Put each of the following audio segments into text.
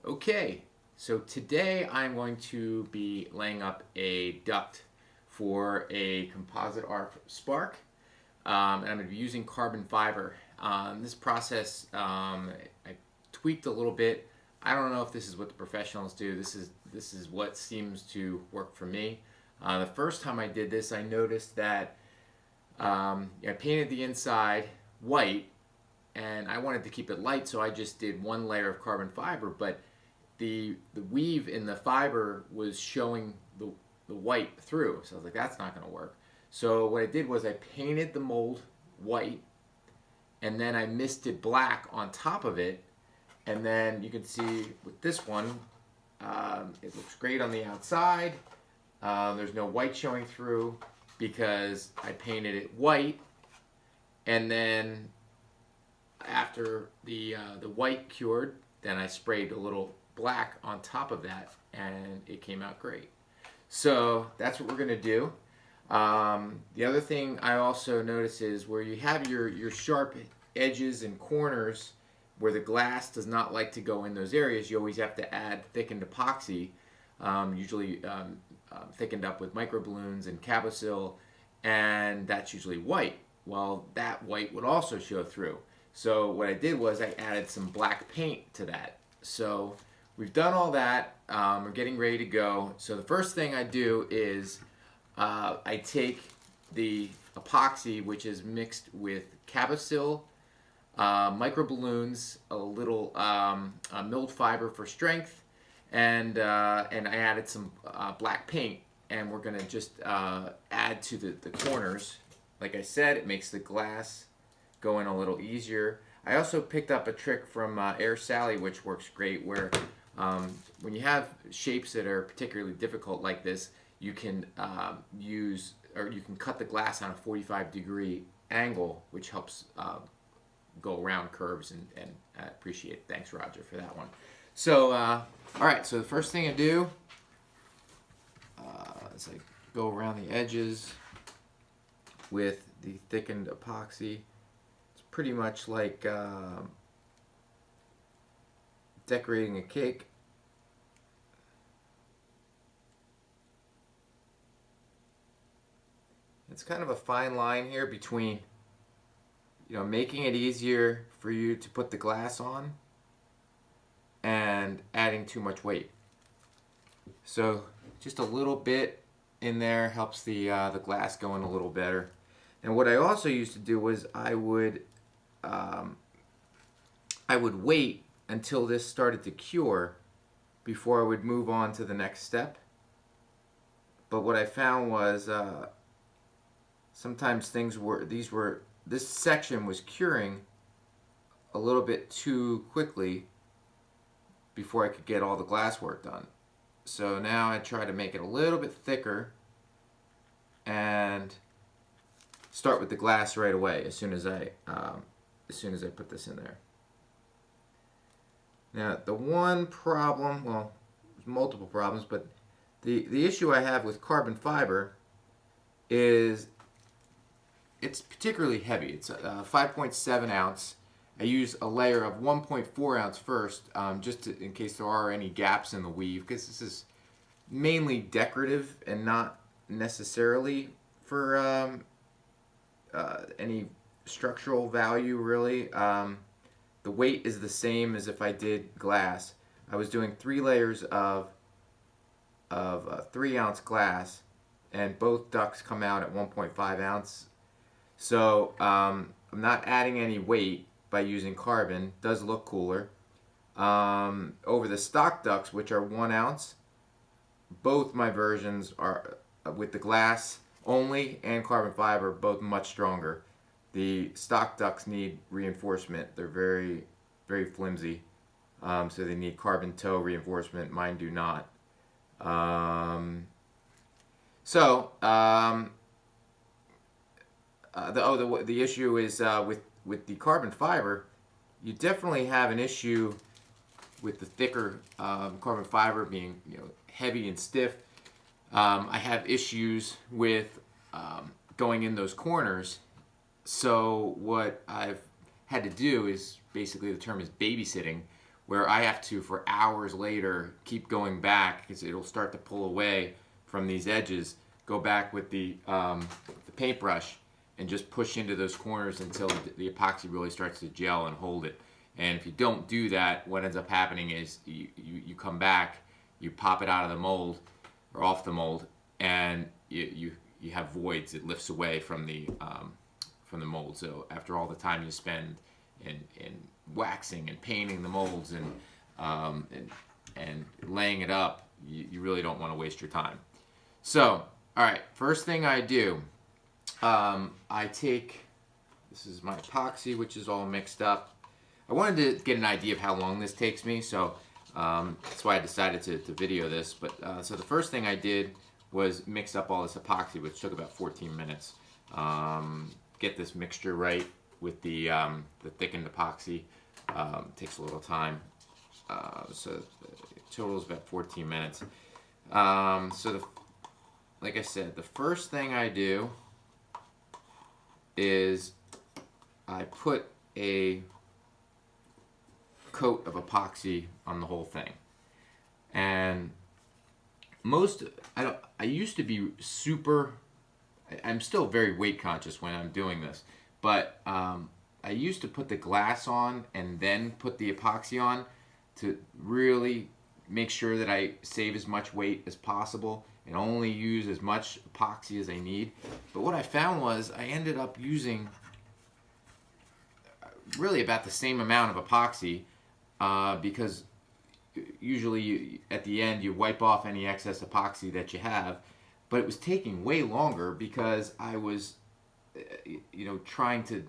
Okay, so today I'm going to be laying up a duct for a Composite ARF Spark, and I'm going to be using carbon fiber. This process I tweaked a little bit. I don't know if this is what the professionals do. This is what seems to work for me. The first time I did this, I noticed that I painted the inside white, and I wanted to keep it light, so I just did one layer of carbon fiber, but the weave in the fiber was showing the white through. So I was like, that's not going to work. So what I did was I painted the mold white, and then I misted black on top of it. And then you can see with this one, it looks great on the outside. There's no white showing through because I painted it white, and then after the white cured, then I sprayed a little black on top of that, and it came out great. So that's what we're going to do. The other thing I also notice is where you have your sharp edges and corners where the glass does not like to go in those areas, you always have to add thickened epoxy, usually thickened up with microballoons and Cabosil, and that's usually white. Well, that white would also show through. So what I did was I added some black paint to that. So we've done all that. We're getting ready to go. So the first thing I do is I take the epoxy, which is mixed with Cabosil, microballoons, a little milled fiber for strength, and I added some black paint, and we're gonna just add to the corners. Like I said, it makes the glass go in a little easier. I also picked up a trick from Air Sally, which works great, where when you have shapes that are particularly difficult like this, you can you can cut the glass on a 45-degree angle, which helps go around curves, and I appreciate it. Thanks, Roger, for that one. So, all right, so the first thing I do is I go around the edges with the thickened epoxy. It's pretty much like decorating a cake. It's kind of a fine line here between, making it easier for you to put the glass on and adding too much weight. So just a little bit in there helps the glass go in a little better. And what I also used to do was I would wait until this started to cure before I would move on to the next step. But what I found was sometimes this section was curing a little bit too quickly before I could get all the glass work done. So now I try to make it a little bit thicker and start with the glass right away as soon as I put this in there. Now the one problem, well, there's multiple problems, but the issue I have with carbon fiber is it's particularly heavy. It's 5.7 ounce. I use a layer of 1.4 ounce first, just in case there are any gaps in the weave, because this is mainly decorative and not necessarily for any structural value, really. The weight is the same as if I did glass. I was doing 3 layers of 3 ounce glass, and both ducts come out at 1.5 ounce. So I'm not adding any weight by using carbon. Does look cooler. Over the stock ducts, which are 1 ounce, both my versions are with the glass only and carbon fiber, both much stronger. The stock ducts need reinforcement. They're very, very flimsy, so they need carbon toe reinforcement. Mine do not. The issue is with the carbon fiber, you definitely have an issue with the thicker carbon fiber being heavy and stiff. I have issues with going in those corners. So what I've had to do is, basically the term is babysitting, where I have to, for hours later, keep going back because it'll start to pull away from these edges. Go back with the paintbrush and just push into those corners until the epoxy really starts to gel and hold it. And if you don't do that, what ends up happening is you come back, you pop it out of the mold or off the mold, and you have voids. It lifts away from the mold. So after all the time you spend in waxing and painting the molds and laying it up, you really don't want to waste your time. So, all right, first thing I do, I take, this is my epoxy, which is all mixed up. I wanted to get an idea of how long this takes me, so that's why I decided to video this. But so the first thing I did was mix up all this epoxy, which took about 14 minutes. Get this mixture right with the thickened epoxy. Takes a little time. So the total is about 14 minutes. Like I said, the first thing I do is I put a coat of epoxy on the whole thing. And I used to be I'm still very weight conscious when I'm doing this, but I used to put the glass on and then put the epoxy on to really make sure that I save as much weight as possible and only use as much epoxy as I need. But what I found was I ended up using really about the same amount of epoxy because usually at the end you wipe off any excess epoxy that you have, but it was taking way longer because I was trying to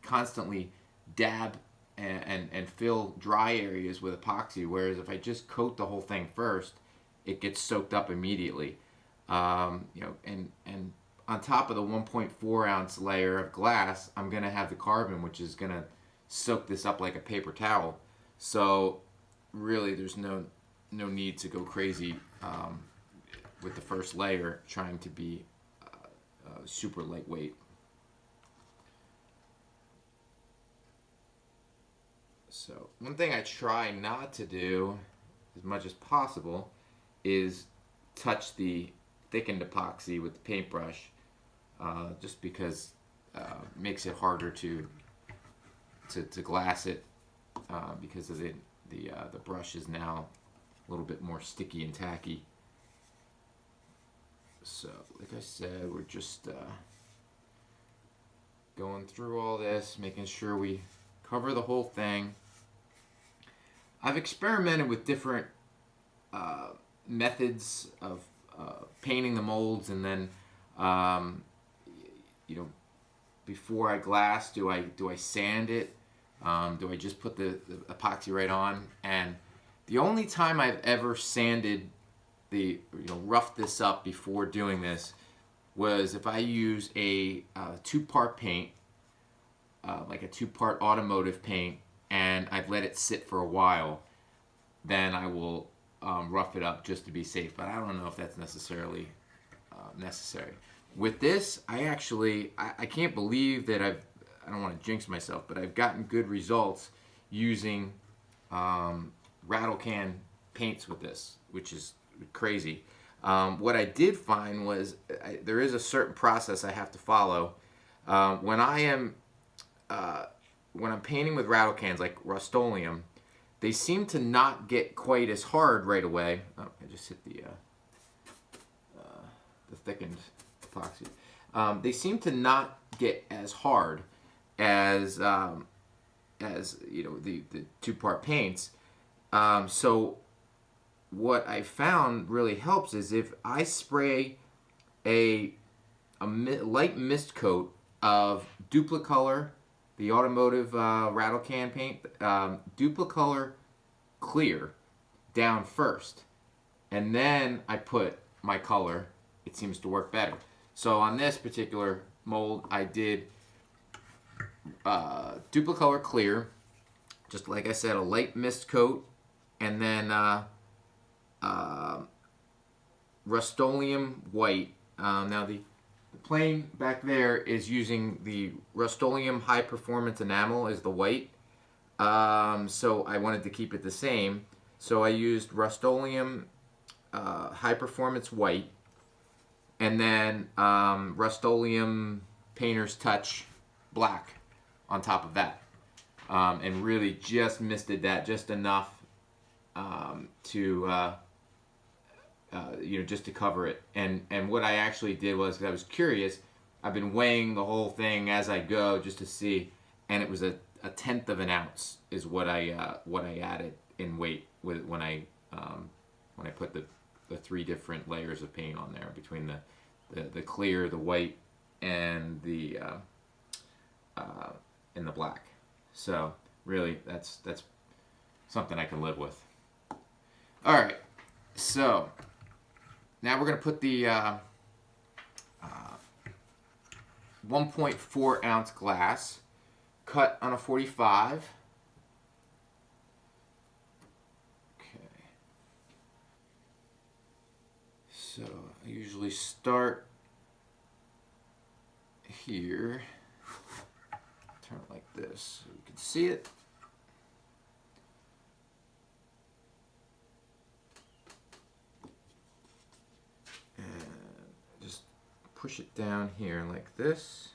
constantly dab and fill dry areas with epoxy, whereas if I just coat the whole thing first, it gets soaked up immediately. And on top of the 1.4 ounce layer of glass, I'm gonna have the carbon, which is gonna soak this up like a paper towel. So really there's no need to go crazy with the first layer trying to be super lightweight. So one thing I try not to do as much as possible is touch the thickened epoxy with the paintbrush, just because it makes it harder to glass it because of the brush is now a little bit more sticky and tacky. So like I said, we're just going through all this, making sure we cover the whole thing. I've experimented with different methods of painting the molds, and then before I glass, do I sand it? Do I just put the epoxy right on? And the only time I've ever sanded roughed this up before doing this was if I use a two-part paint, like a two-part automotive paint, and I've let it sit for a while, then I will rough it up just to be safe. But I don't know if that's necessarily necessary. With this, I can't believe that I don't want to jinx myself, but I've gotten good results using rattle can paints with this, which is crazy. What I did find was there is a certain process I have to follow. When I'm painting with rattle cans like Rust-Oleum, they seem to not get quite as hard right away. Oh, I just hit the thickened epoxy. They seem to not get as hard as the two-part paints. So what I found really helps is if I spray a light mist coat of Duplicolor, the automotive rattle can paint, Duplicolor clear down first, and then I put my color, it seems to work better. So on this particular mold, I did Duplicolor clear, just like I said, a light mist coat, and then Rust-Oleum white. Now the plane back there is using the Rust-Oleum high performance enamel as the white. So I wanted to keep it the same. So I used Rust-Oleum High Performance White, and then Rust-Oleum Painter's Touch Black on top of that. And really just misted that just enough to just to cover it. And what I actually did was, 'cause I was curious, I've been weighing the whole thing as I go just to see, and it was a tenth of an ounce is what I added in weight with when I put the three different layers of paint on there, between the clear, the white, and the black. So really, that's something I can live with. All right, so now we're gonna put the 1.4 ounce glass cut on a 45. Okay. So I usually start here. Turn it like this so you can see it. And just push it down here like this.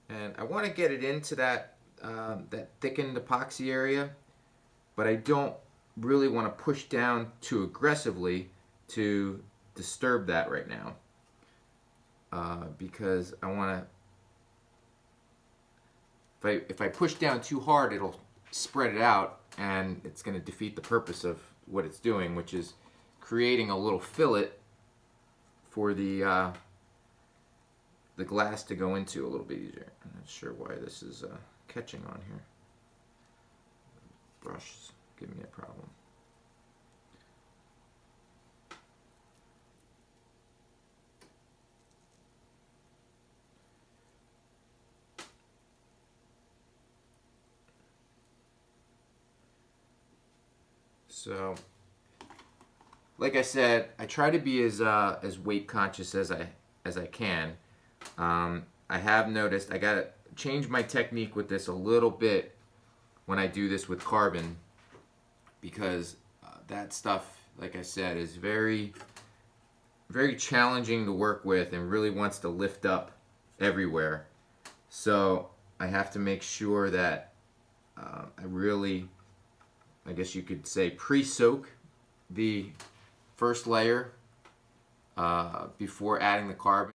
And I want to get it into that thickened epoxy area, but I don't really want to push down too aggressively to disturb that right now, because I want to. If I push down too hard, it'll spread it out, and it's going to defeat the purpose of what it's doing, which is creating a little fillet for the glass to go into a little bit easier. I'm not sure why this is catching on here. Brush is giving me a problem. So, like I said, I try to be as weight conscious as I can. I have noticed I gotta change my technique with this a little bit when I do this with carbon, because that stuff, like I said, is very, very challenging to work with and really wants to lift up everywhere. So I have to make sure that I really, I guess you could say, pre-soak the first layer before adding the carbon.